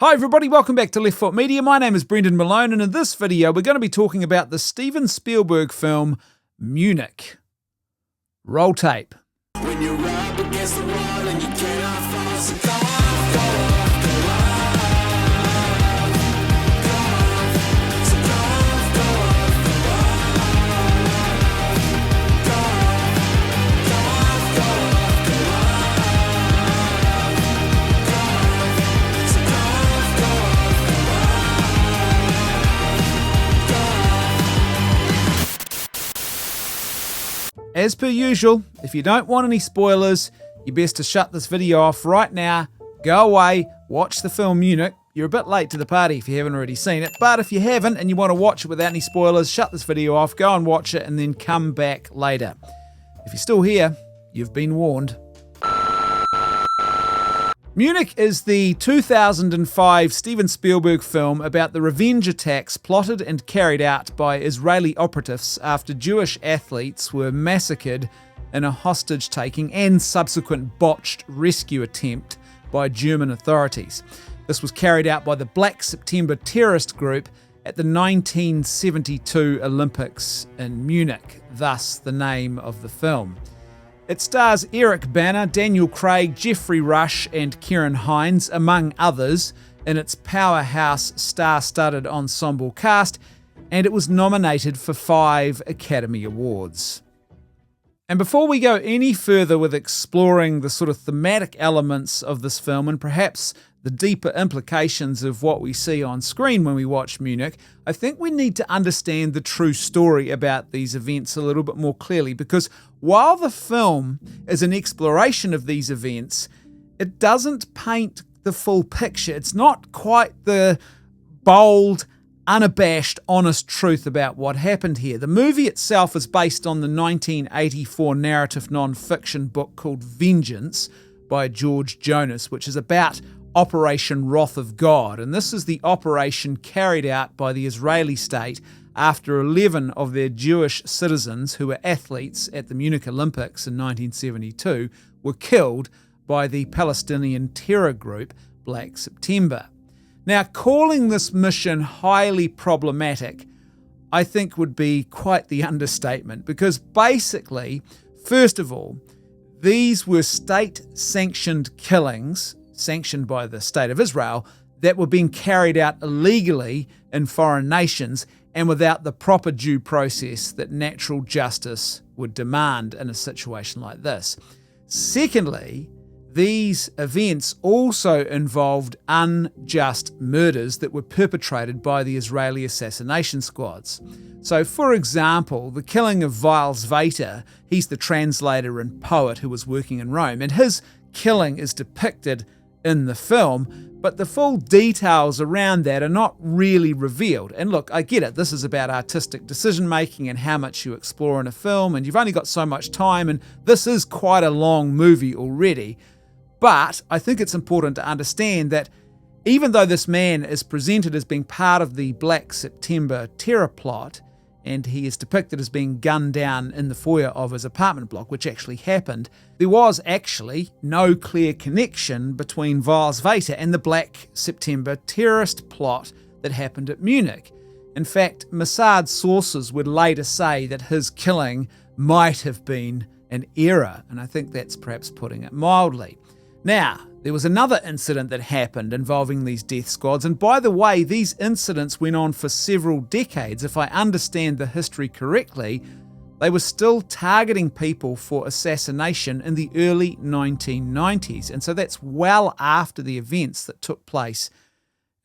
Hi everybody, welcome back to Left Foot Media. My name is Brendan Malone, and in this video we're going to be talking about the Steven Spielberg film Munich. Roll tape. When you're up against the wall and you cannot fall, so go off, go off, go off, go off, so go off, go off, go off, go off, go off, go off, go off, so go off, go off, go off. As per usual, if you don't want any spoilers, you're best to shut this video off right now, go away, watch the film Munich. You're a bit late to the party if you haven't already seen it, but if you haven't and you want to watch it without any spoilers, shut this video off, go and watch it, and then come back later. If you're still here, you've been warned. Munich is the 2005 Steven Spielberg film about the revenge attacks plotted and carried out by Israeli operatives after Jewish athletes were massacred in a hostage-taking and subsequent botched rescue attempt by German authorities. This was carried out by the Black September terrorist group at the 1972 Olympics in Munich, thus the name of the film. It stars Eric Bana, Daniel Craig, Jeffrey Rush and Kieran Hines, among others, in its powerhouse star-studded ensemble cast, and it was nominated for 5 Academy Awards. And before we go any further with exploring the sort of thematic elements of this film and perhaps the deeper implications of what we see on screen when we watch Munich, I think we need to understand the true story about these events a little bit more clearly, because while the film is an exploration of these events, it doesn't paint the full picture. It's not quite the bold, unabashed, honest truth about what happened here. The movie itself is based on the 1984 narrative non-fiction book called Vengeance by George Jonas, which is about Operation Wrath of God, and this is the operation carried out by the Israeli state after 11 of their Jewish citizens who were athletes at the Munich Olympics in 1972 were killed by the Palestinian terror group Black September. Now, calling this mission highly problematic, I think would be quite the understatement, because basically, first of all, these were state-sanctioned killings sanctioned by the State of Israel that were being carried out illegally in foreign nations and without the proper due process that natural justice would demand in a situation like this. Secondly, these events also involved unjust murders that were perpetrated by the Israeli assassination squads. So, for example, the killing of Viles Vater, he's the translator and poet who was working in Rome, and his killing is depicted in the film, but the full details around that are not really revealed. And look, I get it, this is about artistic decision making and how much you explore in a film, and you've only got so much time, and this is quite a long movie already. But I think it's important to understand that even though this man is presented as being part of the Black September terror plot, and he is depicted as being gunned down in the foyer of his apartment block, which actually happened, there was actually no clear connection between Viles Vater and the Black September terrorist plot that happened at Munich. In fact, Mossad sources would later say that his killing might have been an error, and I think that's perhaps putting it mildly. Now, there was another incident that happened involving these death squads, and by the way, these incidents went on for several decades. If I understand the history correctly, they were still targeting people for assassination in the early 1990s, and so that's well after the events that took place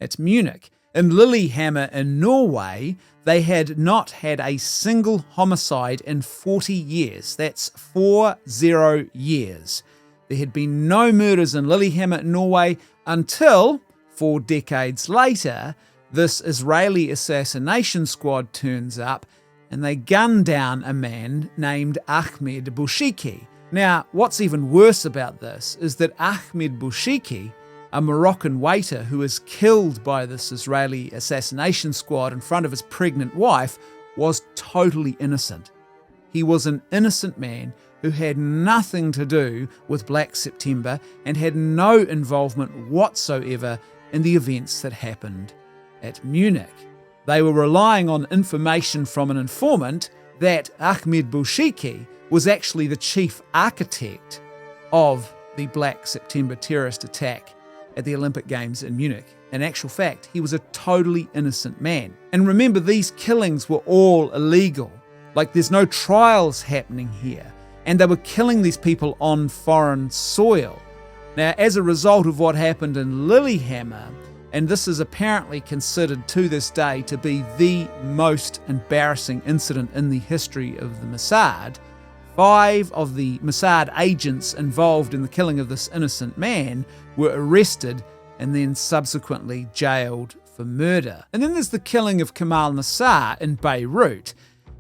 at Munich. In Lillehammer in Norway, they had not had a single homicide in 40 years. That's 40 years. There had been no murders in Lillehammer, Norway, until 4 decades later, this Israeli assassination squad turns up and they gun down a man named Ahmed Bouchiki. Now, what's even worse about this is that Ahmed Bouchiki, a Moroccan waiter who was killed by this Israeli assassination squad in front of his pregnant wife, was totally innocent. He was an innocent man who had nothing to do with Black September and had no involvement whatsoever and the events that happened at Munich. They were relying on information from an informant that Ahmed Bouchiki was actually the chief architect of the Black September terrorist attack at the Olympic Games in Munich. In actual fact, he was a totally innocent man. And remember, these killings were all illegal. Like, there's no trials happening here. And they were killing these people on foreign soil. Now, as a result of what happened in Lillehammer, and this is apparently considered to this day to be the most embarrassing incident in the history of the Mossad, 5 of the Mossad agents involved in the killing of this innocent man were arrested and then subsequently jailed for murder. And then there's the killing of Kamal Nassar in Beirut.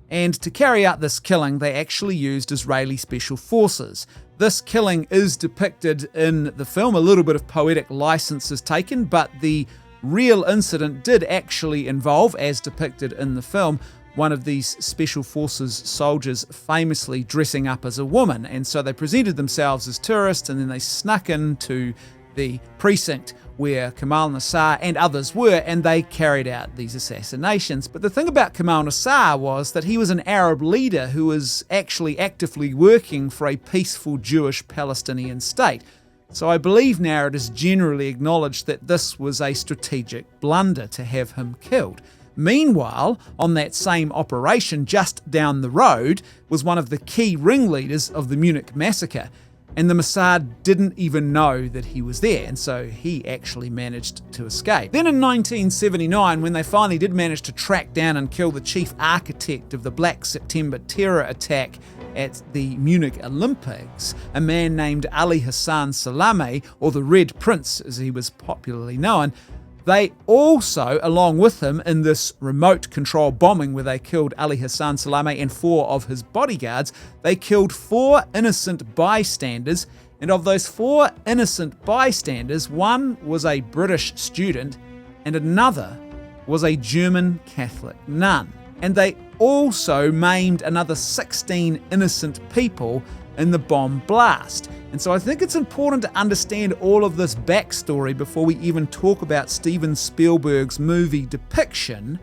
And to carry out this killing, they actually used Israeli special forces. This killing is depicted in the film. A little bit of poetic license is taken, but the real incident did actually involve, as depicted in the film, one of these special forces soldiers famously dressing up as a woman. And so they presented themselves as tourists, and then they snuck into the precinct where Kamal Nassar and others were, and they carried out these assassinations. But the thing about Kamal Nassar was that he was an Arab leader who was actually actively working for a peaceful Jewish Palestinian state. So I believe now it is generally acknowledged that this was a strategic blunder to have him killed. Meanwhile, on that same operation just down the road was one of the key ringleaders of the Munich massacre, and the Mossad didn't even know that he was there, and so he actually managed to escape. Then in 1979, when they finally did manage to track down and kill the chief architect of the Black September terror attack at the Munich Olympics, a man named Ali Hassan Salameh, or the Red Prince as he was popularly known, they also, along with him in this remote control bombing where they killed Ali Hassan Salameh and 4 of his bodyguards, they killed 4 innocent bystanders, and of those 4 innocent bystanders, one was a British student and another was a German Catholic nun. And they also maimed another 16 innocent people in the bomb blast. And so I think it's important to understand all of this backstory before we even talk about Steven Spielberg's movie depiction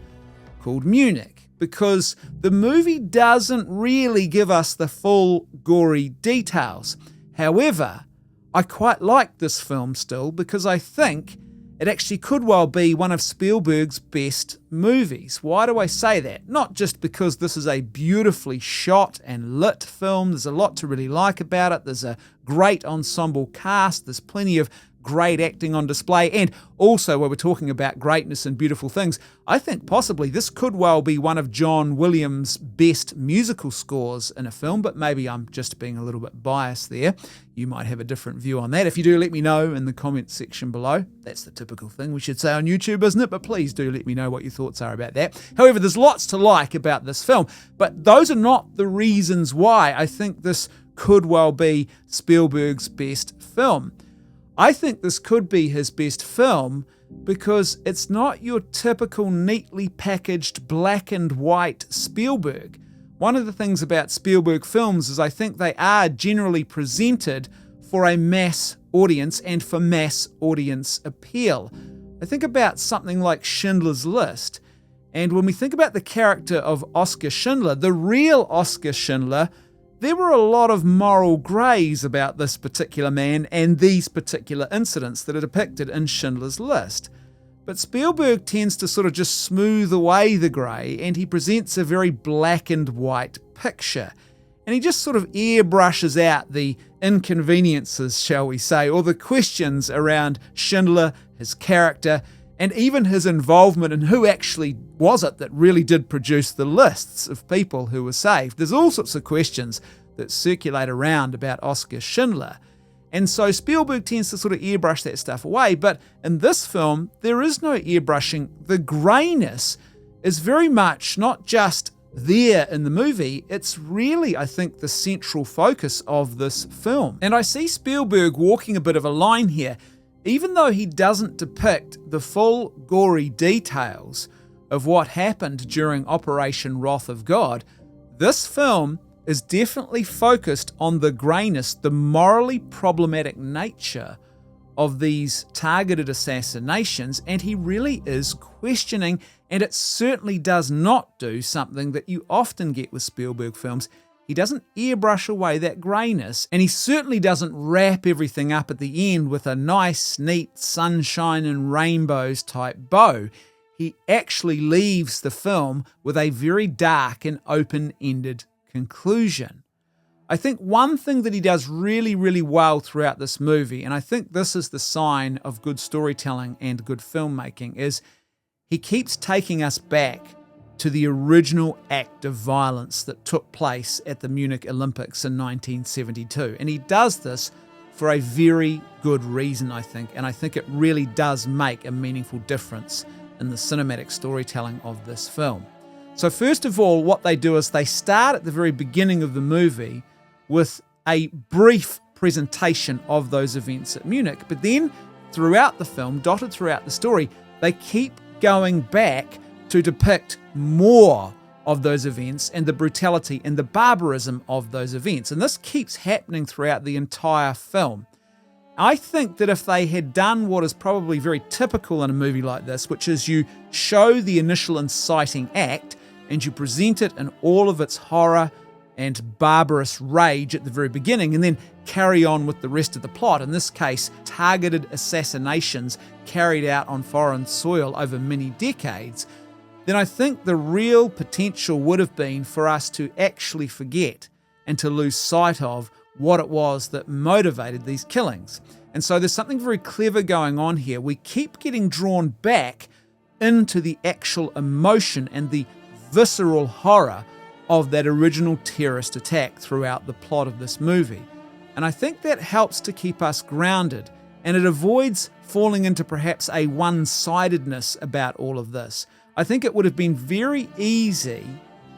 called Munich, because the movie doesn't really give us the full gory details. However, I quite like this film still because I think it actually could well be one of Spielberg's best movies. Why do I say that? Not just because this is a beautifully shot and lit film. There's a lot to really like about it. There's a great ensemble cast. There's plenty of great acting on display. And also, when we're talking about greatness and beautiful things, I think possibly this could well be one of John Williams' best musical scores in a film, but maybe I'm just being a little bit biased there. You might have a different view on that. If you do, let me know in the comments section below. That's the typical thing we should say on YouTube, isn't it? But please do let me know what your thoughts are about that. However, there's lots to like about this film, but those are not the reasons why I think this could well be Spielberg's best film. I think this could be his best film because it's not your typical neatly packaged black and white Spielberg. One of the things about Spielberg films is I think they are generally presented for a mass audience and for mass audience appeal. I think about something like Schindler's List, and when we think about the character of Oskar Schindler, the real Oskar Schindler, there were a lot of moral greys about this particular man and these particular incidents that are depicted in Schindler's List. But Spielberg tends to sort of just smooth away the grey, and he presents a very black and white picture. And he just sort of airbrushes out the inconveniences, shall we say, or the questions around Schindler, his character, and even his involvement in who actually was it that really did produce the lists of people who were saved. There's all sorts of questions that circulate around about Oskar Schindler. And so Spielberg tends to sort of airbrush that stuff away. But in this film, there is no airbrushing. The greyness is very much not just there in the movie, it's really, I think, the central focus of this film. And I see Spielberg walking a bit of a line here. Even though he doesn't depict the full gory details of what happened during Operation Wrath of God, this film is definitely focused on the greyness, the morally problematic nature of these targeted assassinations, and he really is questioning, and it certainly does not do something that you often get with Spielberg films. He doesn't airbrush away that greyness, and he certainly doesn't wrap everything up at the end with a nice, neat sunshine and rainbows type bow. He actually leaves the film with a very dark and open-ended conclusion. I think one thing that he does really, really well throughout this movie, and I think this is the sign of good storytelling and good filmmaking, is he keeps taking us back to the original act of violence that took place at the Munich Olympics in 1972. And he does this for a very good reason, I think, and I think it really does make a meaningful difference in the cinematic storytelling of this film. So first of all, what they do is they start at the very beginning of the movie with a brief presentation of those events at Munich, but then throughout the film, dotted throughout the story, they keep going back to depict more of those events and the brutality and the barbarism of those events. And this keeps happening throughout the entire film. I think that if they had done what is probably very typical in a movie like this, which is you show the initial inciting act and you present it in all of its horror and barbarous rage at the very beginning, and then carry on with the rest of the plot, in this case, targeted assassinations carried out on foreign soil over many decades, then I think the real potential would have been for us to actually forget and to lose sight of what it was that motivated these killings. And so there's something very clever going on here. We keep getting drawn back into the actual emotion and the visceral horror of that original terrorist attack throughout the plot of this movie. And I think that helps to keep us grounded, and it avoids falling into perhaps a one-sidedness about all of this. I think it would have been very easy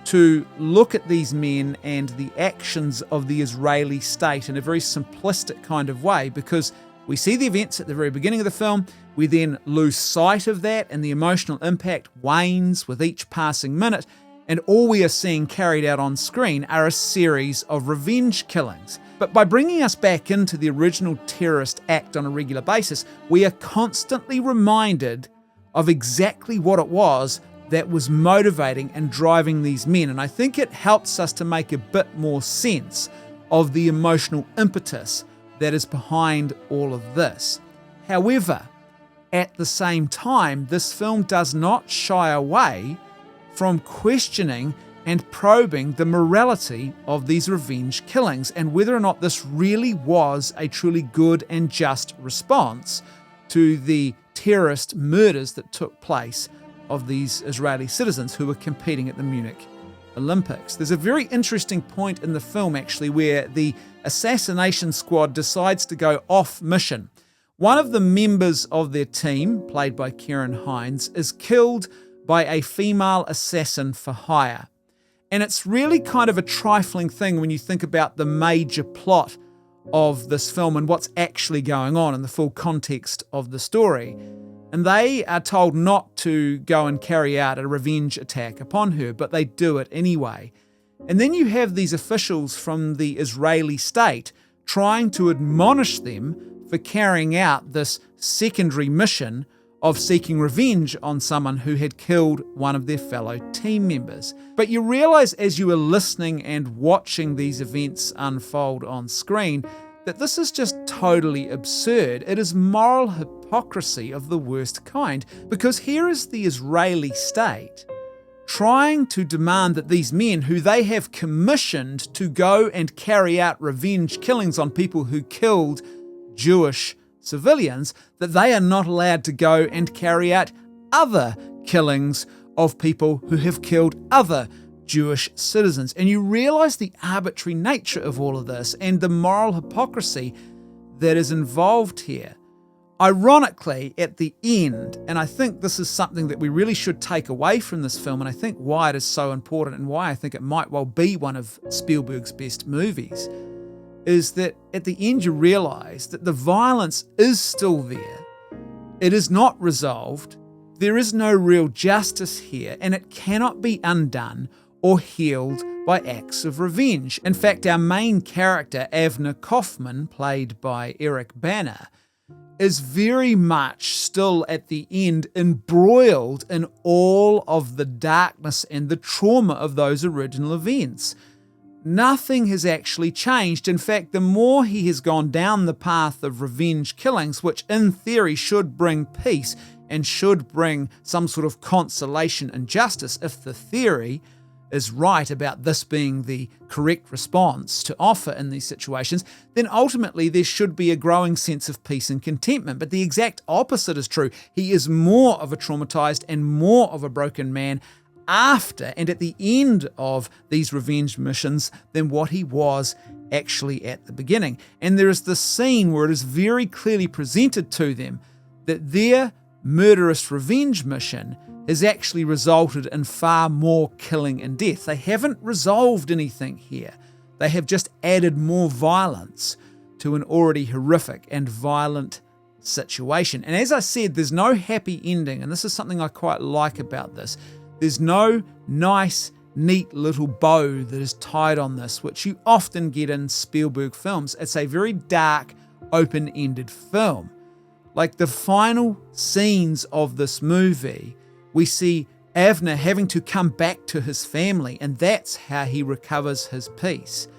to look at these men and the actions of the Israeli state in a very simplistic kind of way, because we see the events at the very beginning of the film, we then lose sight of that, and the emotional impact wanes with each passing minute, and all we are seeing carried out on screen are a series of revenge killings. But by bringing us back into the original terrorist act on a regular basis, we are constantly reminded of exactly what it was that was motivating and driving these men. And I think it helps us to make a bit more sense of the emotional impetus that is behind all of this. However, at the same time, this film does not shy away from questioning and probing the morality of these revenge killings and whether or not this really was a truly good and just response to the terrorist murders that took place of these Israeli citizens who were competing at the Munich Olympics. There's a very interesting point in the film, actually, where the assassination squad decides to go off mission. One of the members of their team, played by Karen Hines, is killed by a female assassin for hire. And it's really kind of a trifling thing when you think about the major plot of this film and what's actually going on in the full context of the story. And they are told not to go and carry out a revenge attack upon her, but they do it anyway. And then you have these officials from the Israeli state trying to admonish them for carrying out this secondary mission of seeking revenge on someone who had killed one of their fellow team members. But you realize as you are listening and watching these events unfold on screen that this is just totally absurd. It is moral hypocrisy of the worst kind, because here is the Israeli state trying to demand that these men who they have commissioned to go and carry out revenge killings on people who killed Jewish civilians, that they are not allowed to go and carry out other killings of people who have killed other Jewish citizens. And you realize the arbitrary nature of all of this and the moral hypocrisy that is involved here. Ironically, at the end, and I think this is something that we really should take away from this film, and I think why it is so important and why I think it might well be one of Spielberg's best movies, is that at the end you realize that the violence is still there. It is not resolved. There is no real justice here, and it cannot be undone or healed by acts of revenge. In fact, our main character, Avner Kaufman, played by Eric Bana, is very much still at the end embroiled in all of the darkness and the trauma of those original events. Nothing has actually changed. In fact, the more he has gone down the path of revenge killings, which in theory should bring peace and should bring some sort of consolation and justice, if the theory is right about this being the correct response to offer in these situations, then ultimately there should be a growing sense of peace and contentment. But the exact opposite is true. He is more of a traumatized and more of a broken man after and at the end of these revenge missions than what he was actually at the beginning. And there is this scene where it is very clearly presented to them that their murderous revenge mission has actually resulted in far more killing and death. They haven't resolved anything here. They have just added more violence to an already horrific and violent situation. And as I said, there's no happy ending, and this is something I quite like about this. There's no nice, neat little bow that is tied on this, which you often get in Spielberg films. It's a very dark, open-ended film. Like the final scenes of this movie, we see Avner having to come back to his family, and that's how he recovers his peace.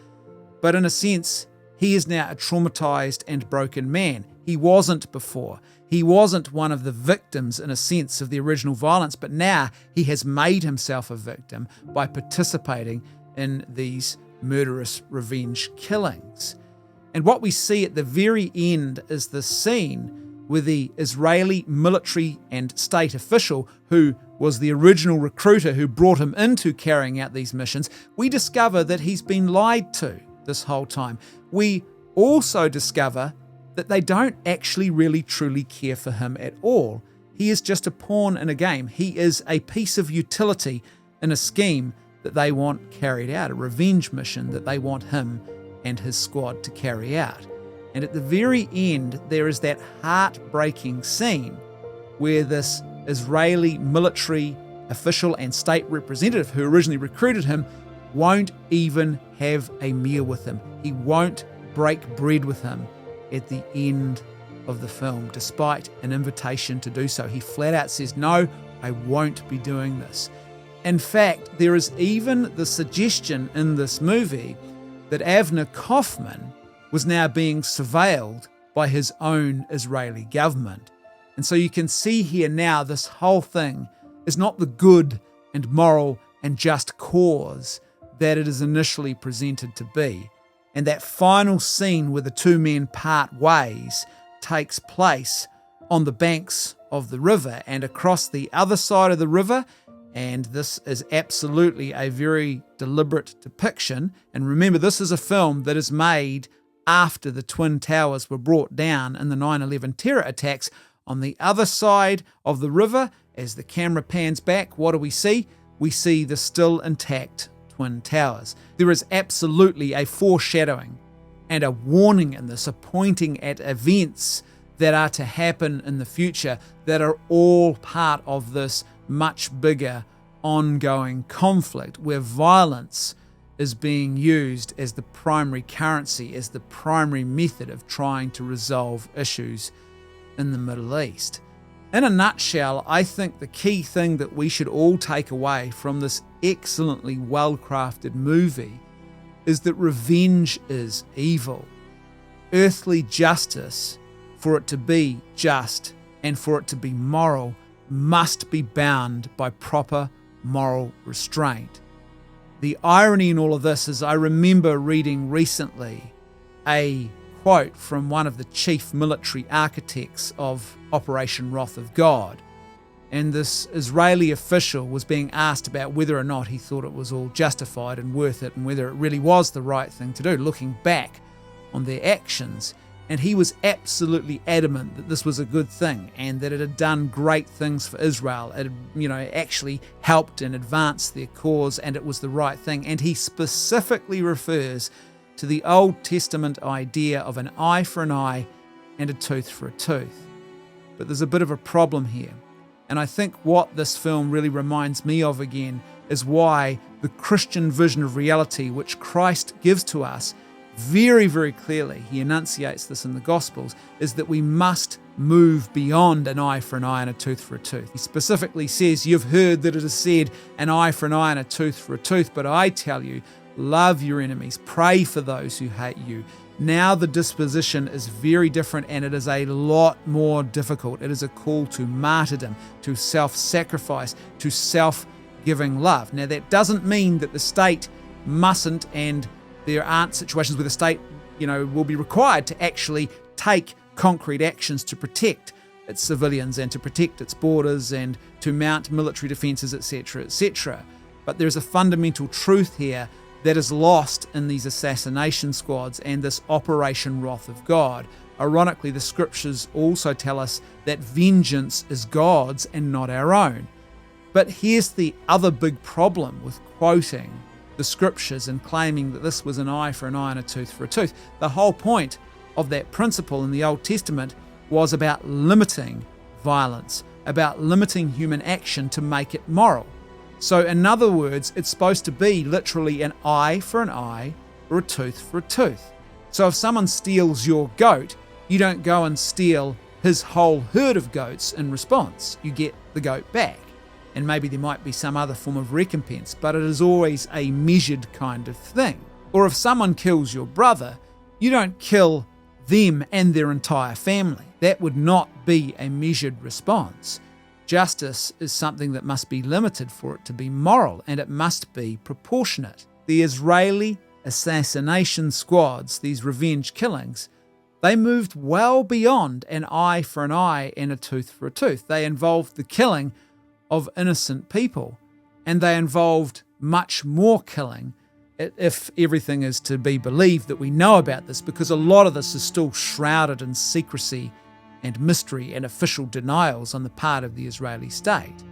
But in a sense, he is now a traumatized and broken man. He wasn't before. He wasn't one of the victims, in a sense, of the original violence, but now he has made himself a victim by participating in these murderous revenge killings. And what we see at the very end is the scene with the Israeli military and state official who was the original recruiter who brought him into carrying out these missions. We discover that he's been lied to this whole time. We also discover that they don't actually really truly care for him at all. He is just a pawn in a game. He is a piece of utility in a scheme that they want carried out, a revenge mission that they want him and his squad to carry out. And at the very end, there is that heartbreaking scene where this Israeli military official and state representative who originally recruited him won't even have a meal with him. He won't break bread with him at the end of the film, despite an invitation to do so. He flat out says, "No, I won't be doing this." In fact, there is even the suggestion in this movie that Avner Kaufman was now being surveilled by his own Israeli government. And so you can see here now this whole thing is not the good and moral and just cause that it is initially presented to be. And that final scene where the two men part ways takes place on the banks of the river and across the other side of the river. And this is absolutely a very deliberate depiction. And remember, this is a film that is made after the Twin Towers were brought down in the 9/11 terror attacks. On the other side of the river, as the camera pans back, what do we see? We see the still intact Twin Towers. There is absolutely a foreshadowing and a warning in this, a pointing at events that are to happen in the future that are all part of this much bigger ongoing conflict where violence is being used as the primary currency, as the primary method of trying to resolve issues in the Middle East. In a nutshell, I think the key thing that we should all take away from this excellently well-crafted movie is that revenge is evil. Earthly justice, for it to be just and for it to be moral, must be bound by proper moral restraint. The irony in all of this is I remember reading recently a quote from one of the chief military architects of Operation Wrath of God. And this Israeli official was being asked about whether or not he thought it was all justified and worth it and whether it really was the right thing to do, looking back on their actions. And he was absolutely adamant that this was a good thing and that it had done great things for Israel. It had, actually helped and advanced their cause and it was the right thing. And he specifically refers to the Old Testament idea of an eye for an eye and a tooth for a tooth. But there's a bit of a problem here. And I think what this film really reminds me of again is why the Christian vision of reality, which Christ gives to us very, very clearly, he enunciates this in the Gospels, is that we must move beyond an eye for an eye and a tooth for a tooth. He specifically says, "You've heard that it is said, an eye for an eye and a tooth for a tooth, but I tell you, love your enemies, pray for those who hate you." Now the disposition is very different, and it is a lot more difficult. It is a call to martyrdom, to self-sacrifice, to self-giving love. Now that doesn't mean that the state mustn't, and there aren't situations where the state, will be required to actually take concrete actions to protect its civilians and to protect its borders and to mount military defences, etc., etc. But there's a fundamental truth here that is lost in these assassination squads and this Operation Wrath of God. Ironically, the scriptures also tell us that vengeance is God's and not our own. But here's the other big problem with quoting the scriptures and claiming that this was an eye for an eye and a tooth for a tooth. The whole point of that principle in the Old Testament was about limiting violence, about limiting human action to make it moral. So in other words, it's supposed to be literally an eye for an eye or a tooth for a tooth. So if someone steals your goat, you don't go and steal his whole herd of goats in response. You get the goat back. And maybe there might be some other form of recompense, but it is always a measured kind of thing. Or if someone kills your brother, you don't kill them and their entire family. That would not be a measured response. Justice is something that must be limited for it to be moral, and it must be proportionate. The Israeli assassination squads, these revenge killings, they moved well beyond an eye for an eye and a tooth for a tooth. They involved the killing of innocent people, and they involved much more killing, if everything is to be believed that we know about this, because a lot of this is still shrouded in secrecy and mystery and official denials on the part of the Israeli state.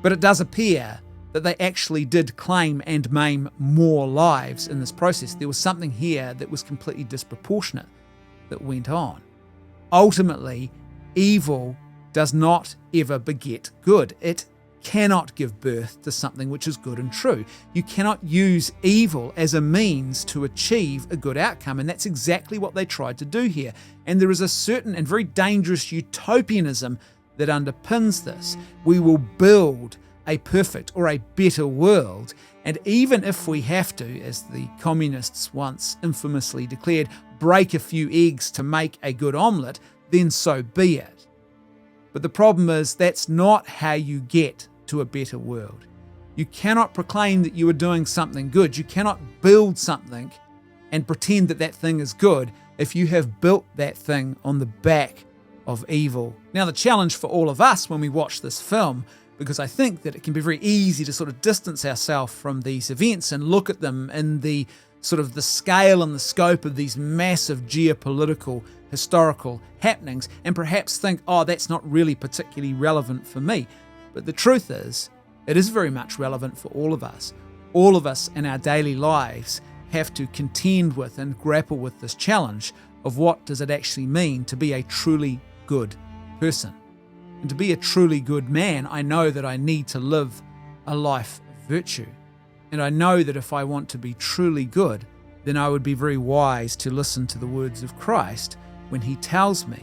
But it does appear that they actually did claim and maim more lives in this process. There was something here that was completely disproportionate that went on. Ultimately, evil does not ever beget good. It cannot give birth to something which is good and true. You cannot use evil as a means to achieve a good outcome, and that's exactly what they tried to do here. And there is a certain and very dangerous utopianism that underpins this. We will build a perfect or a better world, and even if we have to, as the communists once infamously declared, break a few eggs to make a good omelette, then so be it. But the problem is that's not how you get to a better world. You cannot proclaim that you are doing something good. You cannot build something and pretend that that thing is good if you have built that thing on the back of evil. Now, the challenge for all of us when we watch this film, because I think that it can be very easy to sort of distance ourselves from these events and look at them in the sort of the scale and the scope of these massive geopolitical, historical happenings, and perhaps think, oh, that's not really particularly relevant for me. But the truth is, it is very much relevant for all of us. All of us in our daily lives have to contend with and grapple with this challenge of what does it actually mean to be a truly good person. And to be a truly good man, I know that I need to live a life of virtue. And I know that if I want to be truly good, then I would be very wise to listen to the words of Christ when he tells me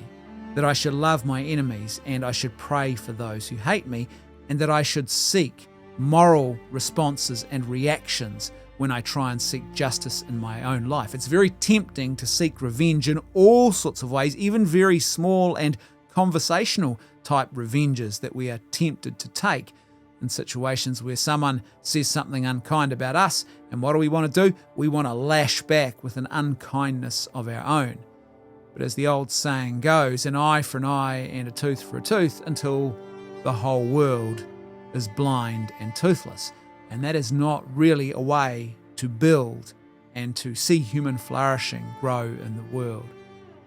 that I should love my enemies and I should pray for those who hate me, and that I should seek moral responses and reactions when I try and seek justice in my own life. It's very tempting to seek revenge in all sorts of ways, even very small and conversational type revenges that we are tempted to take in situations where someone says something unkind about us, and what do we want to do? We want to lash back with an unkindness of our own. But as the old saying goes, an eye for an eye and a tooth for a tooth until the whole world is blind and toothless. And that is not really a way to build and to see human flourishing grow in the world.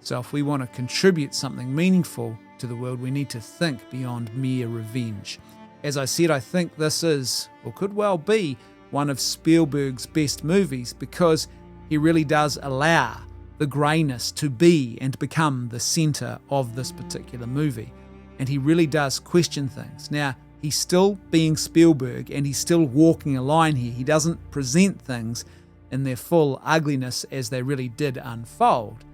So if we want to contribute something meaningful to the world, we need to think beyond mere revenge. As I said, I think this is, or could well be, one of Spielberg's best movies, because he really does allow the greyness to be and become the centre of this particular movie. And he really does question things. Now, he's still being Spielberg and he's still walking a line here. He doesn't present things in their full ugliness as they really did unfold.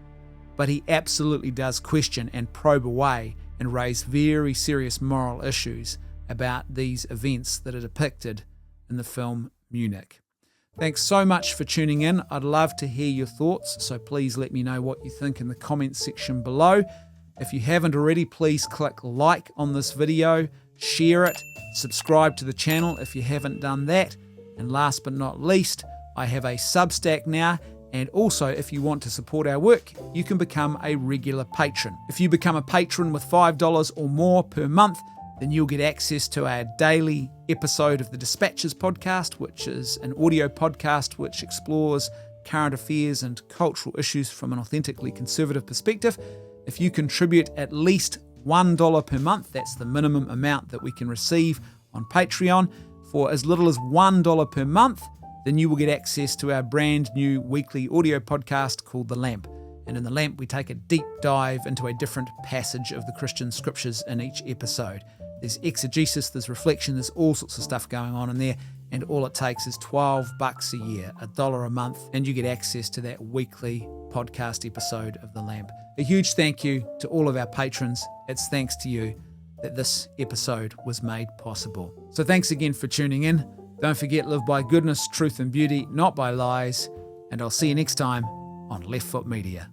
but he absolutely does question and probe away and raise very serious moral issues about these events that are depicted in the film Munich. Thanks so much for tuning in. I'd love to hear your thoughts, so please let me know what you think in the comments section below. If you haven't already, please click like on this video, share it, subscribe to the channel if you haven't done that. And last but not least, I have a Substack now, and also if you want to support our work, you can become a regular patron. If you become a patron with $5 or more per month, then you'll get access to our daily episode of the Dispatches podcast, which is an audio podcast which explores current affairs and cultural issues from an authentically conservative perspective. If you contribute at least $1 per month, that's the minimum amount that we can receive on Patreon, for as little as $1 per month, then you will get access to our brand new weekly audio podcast called The Lamp. And in The Lamp, we take a deep dive into a different passage of the Christian scriptures in each episode. There's exegesis, there's reflection, there's all sorts of stuff going on in there, and all it takes is $12 a year, $1 a month, and you get access to that weekly podcast episode of The Lamp. A huge thank you to all of our patrons. It's thanks to you that this episode was made possible. So thanks again for tuning in. Don't forget, live by goodness, truth and beauty, not by lies, and I'll see you next time on Left Foot Media.